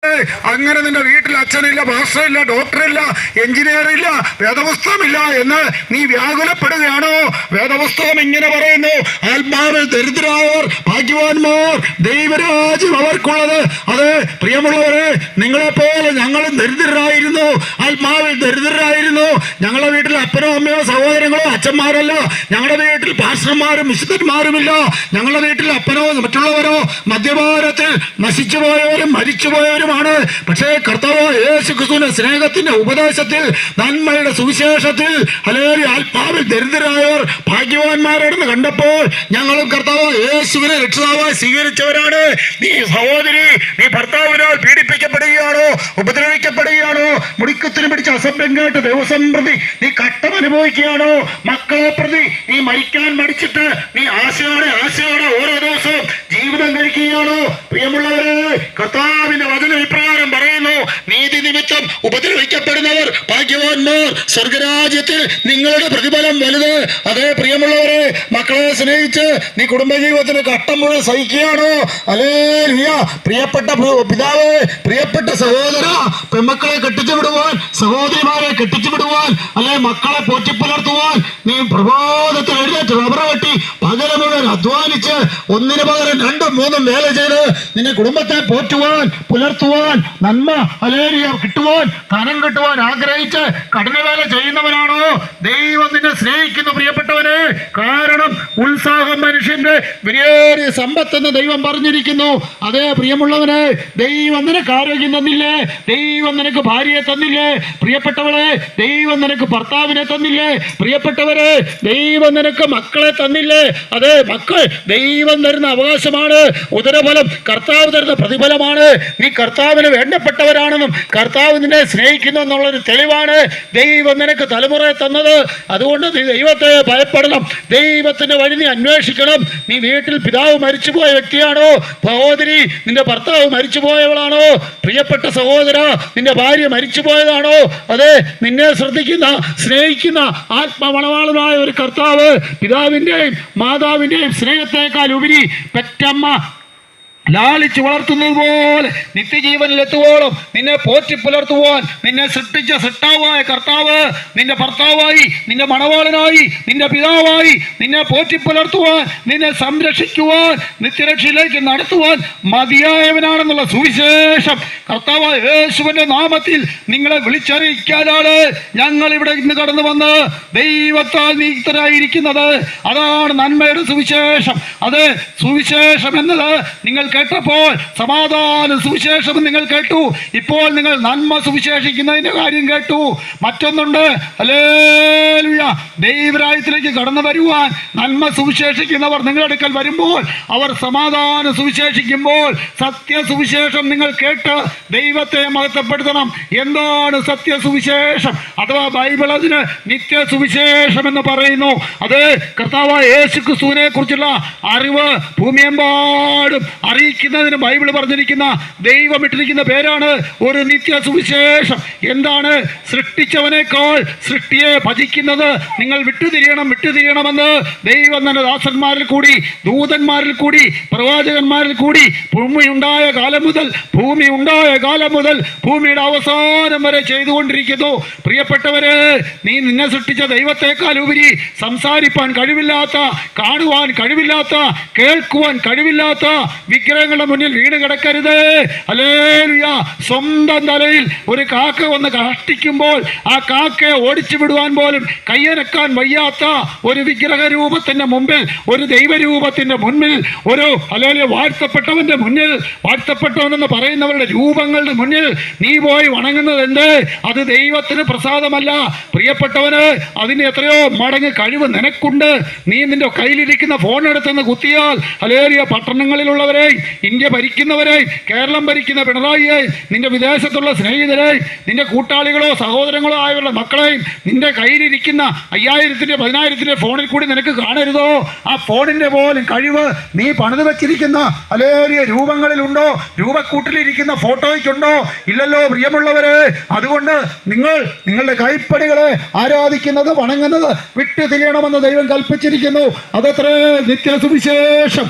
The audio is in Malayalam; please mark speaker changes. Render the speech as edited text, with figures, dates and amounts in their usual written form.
Speaker 1: അങ്ങനെ നിന്റെ വീട്ടിൽ അച്ഛനില്ല, പാസ്റ്ററില്ല, ഡോക്ടറില്ല, എഞ്ചിനീയറില്ല, വേദപുസ്തകമില്ല എന്ന് നീ വ്യാകുലപ്പെടുകയാണോ? വേദപുസ്തകം ഇങ്ങനെ പറയുന്നു, ആത്മാവിൽ ദരിദ്രരായവർ ഭാഗ്യവാന്മാർ, ദൈവരാജ്യം അവർക്കുള്ളത്. അതെ പ്രിയമുള്ളവരെ, നിങ്ങളെപ്പോലെ ഞങ്ങളും ദരിദ്രരായിരുന്നു, ആത്മാവിൽ ദരിദ്രരായിരുന്നു. ഞങ്ങളുടെ വീട്ടിൽ അപ്പനോ അമ്മയോ സഹോദരങ്ങളോ അച്ഛന്മാരല്ല. ഞങ്ങളുടെ വീട്ടിൽ പാസ്റ്റർമാരും വിശുദ്ധന്മാരുമില്ല. ഞങ്ങളുടെ വീട്ടിൽ അപ്പനോ മറ്റുള്ളവരോ മദ്യപാനത്തിൽ നശിച്ചുപോയവരും മരിച്ചുപോയവരും. പക്ഷേ കർത്താവ് യേശു ക്രിസ്തുവിന്റെ സ്നേഹത്തിന്റെ ഉപദേശത്തിൽ, നന്മയുടെ സുവിശേഷത്തിൽ ആത്മാവിൽ ദരിദ്രരായവർ ഭാഗ്യവാന്മാരാണെന്ന് കണ്ടപ്പോൾ ഞങ്ങളും കർത്താവ് യേശുവിനെ രക്ഷിതാവായി സ്വീകരിച്ചവരാണ്. നീ സഹോദരി, നീ ഭർത്താവിനാൽ പീഡിപ്പിക്കപ്പെടുകയാണോ, ഉപദ്രവിക്കപ്പെടുകയാണോ, മുടിക്കത്തിന് പിടിച്ച അസഭ്യം കേട്ട് ദിവസം പ്രതി നീ കട്ടം അനുഭവിക്കുകയാണോ? മക്കളെ പ്രതി നീ മരിക്കാൻ മടിച്ചിട്ട് നീ ആശയോടെ ഓരോ ദിവസവും ജീവിതം കഴിക്കുകയാണോ? പ്രിയമുള്ളവരെ, കർത്താവിന്റെ വചനം ഇപ്രകാരം പറയുന്നു, നീതി നിമിത്തം ഉപദ്രവിക്കപ്പെടുന്നവർ ഭാഗ്യവാന്മാർ, സ്വർഗരാജ്യത്തിൽ നിങ്ങളുടെ പ്രതിഫലം വലുത്. അതേ പ്രിയമുള്ളവരെ, മക്കളെ സ്നേഹിച്ച് നീ കുടുംബജീവിതത്തിന് കട്ടം മുഴുവൻ സഹിക്കുകയാണോ? ഹല്ലേലൂയ. പ്രിയപ്പെട്ട പിതാവ്, പ്രിയപ്പെട്ട സഹോദര, പെൺമക്കളെ കെട്ടിച്ചു വിടുവാൻ, സഹോദരിമാരെ കെട്ടിച്ചു വിടുവാൻ, അല്ലെ മക്കളെ പോറ്റിപ്പുലർത്തുവാൻ നീ പ്രഭാതത്തിൽ എഴുന്നേറ്റ് റബ്ബർ വെട്ടി പകൽ മുഴുവൻ അധ്വാനിച്ച് ഒന്നിനു പകരം രണ്ടും മൂന്നും വേല ചെയ്ത് നിന്റെ കുടുംബത്തെ പോറ്റുവാൻ, പുലർത്തുവാൻ, നന്മ ഹല്ലേലൂയ കിട്ടുവാൻ, ധനം കിട്ടുവാൻ ആഗ്രഹിച്ച് കഠിനവേല ചെയ്യുന്നവനാണോ? ദൈവം നിന്നെ സ്നേഹിക്കുന്നു പ്രിയപ്പെട്ടവനെ. കാരണം ഉത്സാഹം മനുഷ്യന്റെ വിലയേറിയ സമ്പത്തെന്ന് ദൈവം പറഞ്ഞിരിക്കുന്നു. അതേ പ്രിയമുള്ളവനെ, ദൈവം നിനക്ക് ആരോഗ്യം തന്നില്ലേ? ദൈവം നിനക്ക് ഭാര്യയെ തന്നില്ലേ? പ്രിയപ്പെട്ടവളെ, ദൈവം നിനക്ക് ഭർത്താവിനെ തന്നില്ലേ? പ്രിയപ്പെട്ടവരെ, ദൈവം നിനക്ക് മക്കളെ തന്നില്ലേ? അതെ, മക്കൾ ദൈവം തരുന്ന അവകാശമാണ്. ഉദരഫലം കർത്താവ് തരുന്ന പ്രതിഫലമാണ്. നീ കർത്താവിന് വേണ്ടപ്പെട്ടവരാണെന്നും കർത്താവ് നിന്നെ സ്നേഹിക്കുന്നു എന്നുള്ളൊരു തെളിവാണ് ദൈവം നിനക്ക് തലമുറയെ തന്നത്. അതുകൊണ്ട് നീ ദൈവത്തെ ഭയപ്പെടണം, ദൈവത്തിന്റെ വഴി നീ അന്വേഷിക്കണം. നീ വീട്ടിൽ പിതാവ് മരിച്ചുപോയ വ്യക്തിയാണോ? സഹോദരി, നിന്റെ ഭർത്താവ് മരിച്ചുപോയവളാണോ? പ്രിയപ്പെട്ട സഹോദര, നിന്റെ ഭാര്യ മരിച്ചുപോയതാണോ? അതെ, നിന്നെ ശ്രദ്ധിക്കുന്ന, സ്നേഹിക്കുന്ന ആത്മമണവാളനായ ഒരു കർത്താവ് പിതാവിൻ്റെയും മാതാവിൻ്റെയും സ്നേഹത്തെക്കാൾ ഉപരി പെറ്റമ്മ ലാളിച്ചു വളർത്തുന്നത് പോലെ നിത്യജീവനിലെത്തുവോളം നിന്നെ പോറ്റി പുലർത്തുവാൻ നിന്നെ സൃഷ്ടിച്ച സൃഷ്ടാവായ കർത്താവ് നിന്റെ ഭർത്താവായി, നിന്റെ മണവാളനായി, നിന്റെ പിതാവായി നിന്നെ പോറ്റി പുലർത്തുവാൻ, നിന്നെ സംരക്ഷിക്കുവാൻ, നിത്യരക്ഷയിലേക്ക് നടത്തുവാൻ മതിയായവനാണെന്നുള്ള സുവിശേഷം കർത്താവായ യേശുവിന്റെ നാമത്തിൽ നിങ്ങളെ വിളിച്ചറിയിക്കാനാണ് ഞങ്ങൾ ഇവിടെ ഇന്ന് കടന്നു വന്ന് ദൈവത്താൽ നിയുക്തരായിരിക്കുന്നത്. അതാണ് നന്മയുടെ സുവിശേഷം. അത് സുവിശേഷം എന്നത് നിങ്ങൾ കേട്ടപ്പോൾ സമാധാന സുവിശേഷം നിങ്ങൾ കേട്ടു. ഇപ്പോൾ നിങ്ങൾ നന്മ സുവിശേഷിക്കുന്നതിന്റെ കാര്യം കേട്ടു. മറ്റൊന്നുണ്ട്, ഹല്ലേലൂയ, ദൈവരാജ്യത്തിലേക്ക് കടന്നു വരുവാൻ നന്മ സുവിശേഷിക്കുന്നവർ നിങ്ങളുടെ അടുക്കൽ വരുമ്പോൾ, അവർ സമാധാനം സുവിശേഷിക്കുമ്പോൾ സത്യസുവിശേഷം നിങ്ങൾ കേട്ട് ദൈവത്തെ മഹത്വപ്പെടുത്തണം. എന്താണ് സത്യസുവിശേഷം? അഥവാ ബൈബിൾ അതിന് നിത്യസുവിശേഷം എന്ന് പറയുന്നു. അത് കർത്താവായ യേശു ക്രിസ്തുവിനെ കുറിച്ചുള്ള അറിവ് ഭൂമിയെമ്പാടും അറിയിക്കുന്നതിന് ബൈബിൾ പറഞ്ഞിരിക്കുന്ന, ദൈവം ഇട്ടിരിക്കുന്ന പേരാണ് ഒരു നിത്യ സുവിശേഷം. എന്താണ്? സൃഷ്ടിച്ചവനേക്കാൾ സൃഷ്ടിയെ ഭജിക്കുന്നത് നിങ്ങൾ വിട്ടുതിരിയണമെന്ന് ദൈവം തന്നെ ദാസന്മാരിൽ കൂടി, ദൂതന്മാരിൽ കൂടി, പ്രവാചകന്മാരിൽ കൂടി ഭൂമി ഉണ്ടായ കാലം മുതൽ ഭൂമിയുടെ അവസാനം വരെ ചെയ്തുകൊണ്ടിരിക്കുന്നു. പ്രിയപ്പെട്ടവരെ, നീ നിന്നെ സൃഷ്ടിച്ച ദൈവത്തെക്കാൾ ഉപരി സംസാരിപ്പാൻ കഴിവില്ലാത്ത, കാണുവാൻ കഴിവില്ലാത്ത, കേൾക്കുവാൻ കഴിവില്ലാത്ത വിഗ്രഹങ്ങളുടെ മുന്നിൽ വീണ് കിടക്കരുത്. ഹല്ലേലൂയ. സ്വന്തം തലയിൽ ഒരു കാക്ക വന്ന് കാഷ്ടിക്കുമ്പോൾ ആ കാക്കയെ ഓടിച്ചു വിടുവാൻ പോലും കയ്യനക്കാൻ വയ്യാത്ത ഒരു വിഗ്രഹ രൂപത്തിന്റെ മുമ്പിൽ, ഒരു ദൈവരൂപത്തിന്റെ മുന്നിൽ, ഒരു ഹല്ലേലൂയ വാഴ്ത്തപ്പെട്ടവന്റെ മുന്നിൽ, വാഴ്ത്തപ്പെട്ടവനെന്ന് പറയുന്നവരുടെ രൂപങ്ങളുടെ മുന്നിൽ നീ പോയി വണങ്ങുന്നത് എന്ത്? അത് ദൈവത്തിന് പ്രസാദമല്ല. പ്രിയപ്പെട്ടവന്, അതിന് എത്രയോ മടങ്ങ് കഴിവ് നിനക്കുണ്ട്. നീ നിന്റെ കയ്യിലിരിക്കുന്ന ഫോൺ എടുത്തെന്ന് കുത്തിയാൽ ഹല്ലേലൂയ, പട്ടണങ്ങളിലുള്ളവരെ, ഇന്ത്യ ഭരിക്കുന്നവരെ, കേരളം ഭരിക്കുന്ന പിണറായിയെ, നിന്റെ വിദേശത്തുള്ള സ്നേഹിതരെ, നിന്റെ കൂട്ടാളികളോ സഹോദരങ്ങളോ ആയുള്ള മക്കളെയും നിന്റെ കയ്യിലിരിക്കുന്ന 5000-ന്റെ 10,000-ന്റെ ഫോണിൽ കൂടി നിനക്ക് കാണരുതോ? ആ ഫോണിന്റെ പോലും കഴിവ് നീ പണിത് വെച്ചിരിക്കുന്ന ഹല്ലേലൂയ രൂപങ്ങളിലുണ്ടോ? രൂപക്കൂട്ടിലിരിക്കുന്ന ഫോട്ടോയ്ക്കുണ്ടോ? ഇല്ലല്ലോ പ്രിയമുള്ളവരെ. അതുകൊണ്ട് നിങ്ങളുടെ കൈപ്പടികളെ ആരാധിക്കുന്നത്, വണങ്ങുന്നത് വിട്ടു തിരിയണമെന്ന് ദൈവം കൽപ്പിച്ചിരിക്കുന്നു. അതത്രേ നിത്യ സുവിശേഷം.